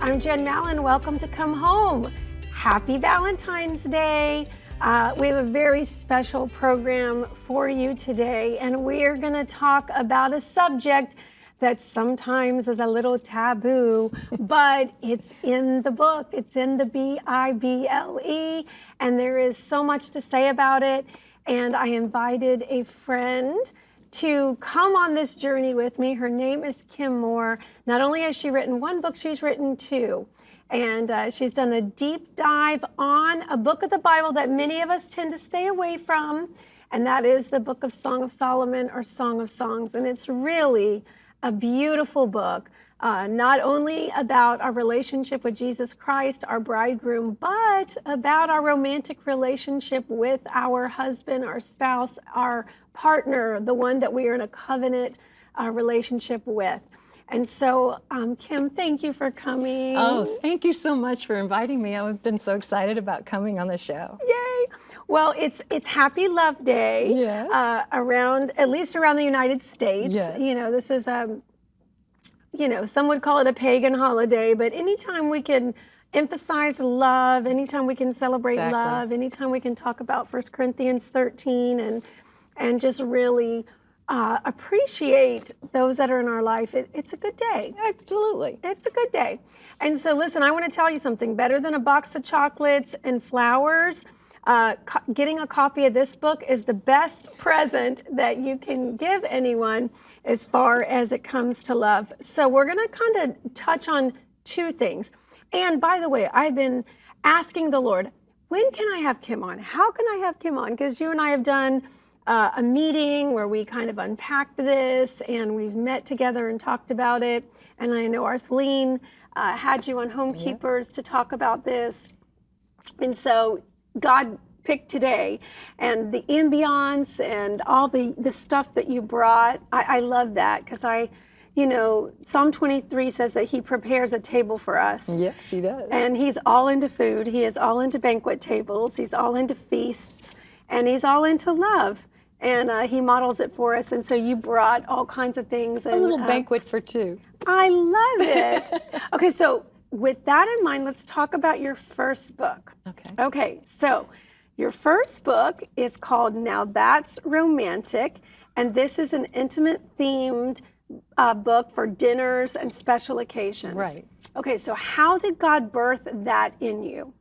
I'm Jen Mallan. Welcome to Come Home. Happy Valentine's Day. We have a very special program for you today, and we're going to talk about a subject that sometimes is a little taboo, but it's in the book. It's in the Bible, and there is so much to say about it. And I invited a friend to come on this journey with me. Her name is Kim Moore. Not only has she written one book, she's written two. And she's done a deep dive on a book of the Bible that many of us tend to stay away from, and that is the book of Song of Solomon or Song of Songs. And it's really a beautiful book, not only about our relationship with Jesus Christ, our bridegroom, but about our romantic relationship with our husband, our spouse, our partner, the one that we are in a covenant relationship with. And so, Kim, thank you for coming. Oh, thank you so much for inviting me. I've been so excited about coming on the show. Yay! Well, it's Happy Love Day. Yes. At least around the United States. Yes. You know, this is some would call it a pagan holiday, but anytime we can emphasize love, anytime we can celebrate love, anytime we can talk about 1 Corinthians 13 and just really appreciate those that are in our life, it's a good day. Absolutely. It's a good day. And so listen, I want to tell you something. Better than a box of chocolates and flowers, getting a copy of this book is the best present that you can give anyone as far as it comes to love. So we're going to kind of touch on two things. And by the way, I've been asking the Lord, when can I have Kim on? How can I have Kim on? Because you and I have done a meeting where we kind of unpacked this, and we've met together and talked about it. And I know Arthleen had you on Home Keepers to talk about this. And so God picked today, and the ambiance and all the stuff that you brought, I love that, because Psalm 23 says that he prepares a table for us. Yes, he does. And he's all into food. He is all into banquet tables. He's all into feasts, and he's all into love. And he models it for us. And so you brought all kinds of things. A little banquet for two. I love it. Okay, so with that in mind, let's talk about your first book. Okay, so your first book is called Now That's Romantic. And this is an intimate themed book for dinners and special occasions. Right. Okay, so how did God birth that in you?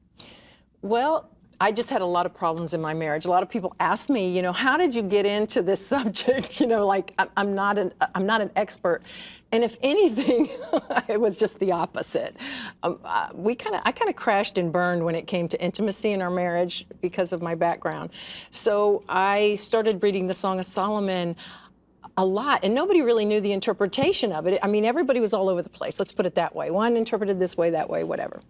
Well, I just had a lot of problems in my marriage. A lot of people ask me, how did you get into this subject? I'm not an expert. And if anything, it was just the opposite. I kind of crashed and burned when it came to intimacy in our marriage because of my background. So I started reading the Song of Solomon a lot, and nobody really knew the interpretation of it. I mean, everybody was all over the place. Let's put it that way. One interpreted this way, that way, whatever.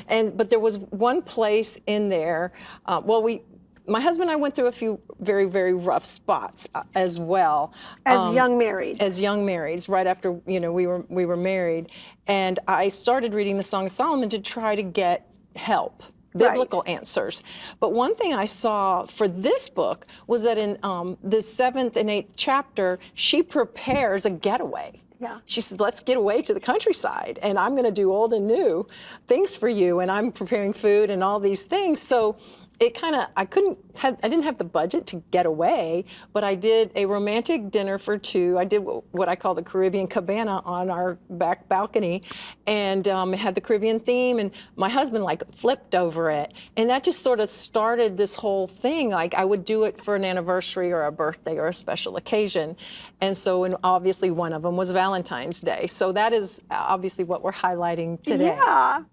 But there was one place in there. My husband and I went through a few very, very rough spots as well. As young marrieds. As young marrieds, right after we were married, and I started reading the Song of Solomon to try to get help. Biblical answers. But one thing I saw for this book was that in the 7th and 8th chapter, she prepares a getaway. Yeah. She says, let's get away to the countryside, and I'm going to do old and new things for you, and I'm preparing food and all these things. So it I didn't have the budget to get away, but I did a romantic dinner for two. I did what I call the Caribbean cabana on our back balcony, and it had the Caribbean theme, and my husband flipped over it. And that just sort of started this whole thing. I would do it for an anniversary or a birthday or a special occasion. And so, obviously one of them was Valentine's Day. So that is obviously what we're highlighting today. Yeah.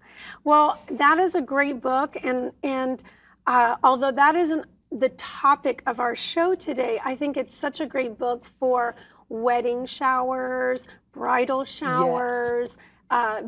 Well, that is a great book, and although that isn't the topic of our show today, I think it's such a great book for wedding showers, bridal showers,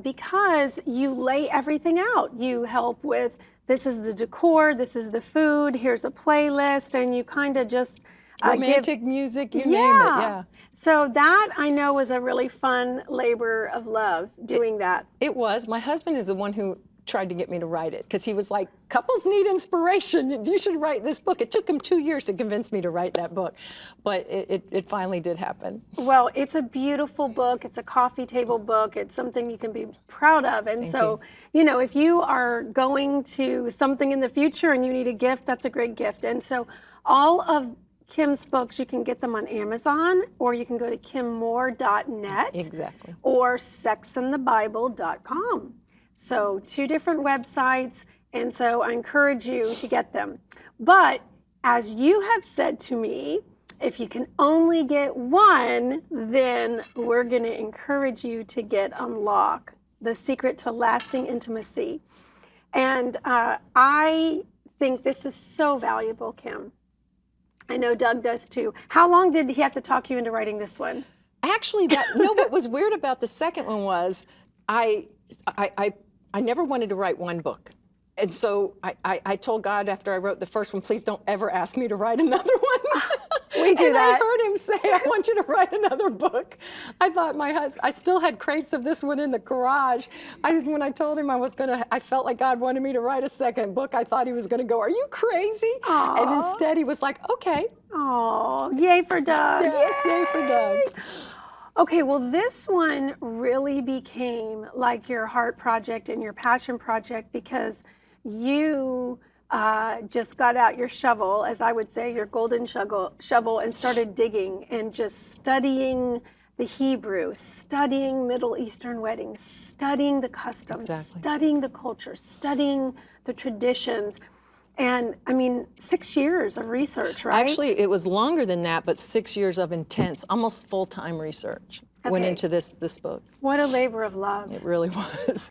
because you lay everything out. You help with, this is the decor, this is the food, here's a playlist, and you kind of just romantic music, you name it, yeah. So that, I know, was a really fun labor of love, doing that. It was. My husband is the one who tried to get me to write it because he was like, couples need inspiration. You should write this book. It took him 2 years to convince me to write that book, but it finally did happen. Well, it's a beautiful book. It's a coffee table book. It's something you can be proud of. And so, you know, if you are going to something in the future and you need a gift, that's a great gift. And so all of Kim's books, you can get them on Amazon, or you can go to kimmore.net. Exactly. Or sexandthebible.com. So 2 different websites, and so I encourage you to get them. But as you have said to me, if you can only get one, then we're going to encourage you to get Unlock, The Secret to Lasting Intimacy. And I think this is so valuable, Kim. I know Doug does too. How long did he have to talk you into writing this one? Actually, what was weird about the second one was I never wanted to write one book. And so I told God after I wrote the first one, please don't ever ask me to write another one. We do that. I heard him say, I want you to write another book. I thought I still had crates of this one in the garage. When I told him I felt like God wanted me to write a second book, I thought he was gonna go, are you crazy? Aww. And instead he was like, okay. Oh, yay for Doug. Yes, yay for Doug. Okay, well, this one really became like your heart project and your passion project because you just got out your shovel, as I would say, your golden shovel, and started digging and just studying the Hebrew, studying Middle Eastern weddings, studying the customs, studying the culture, studying the traditions. And I mean, 6 years of research, right? Actually, it was longer than that, but 6 years of intense, almost full-time research went into this book. What a labor of love. It really was.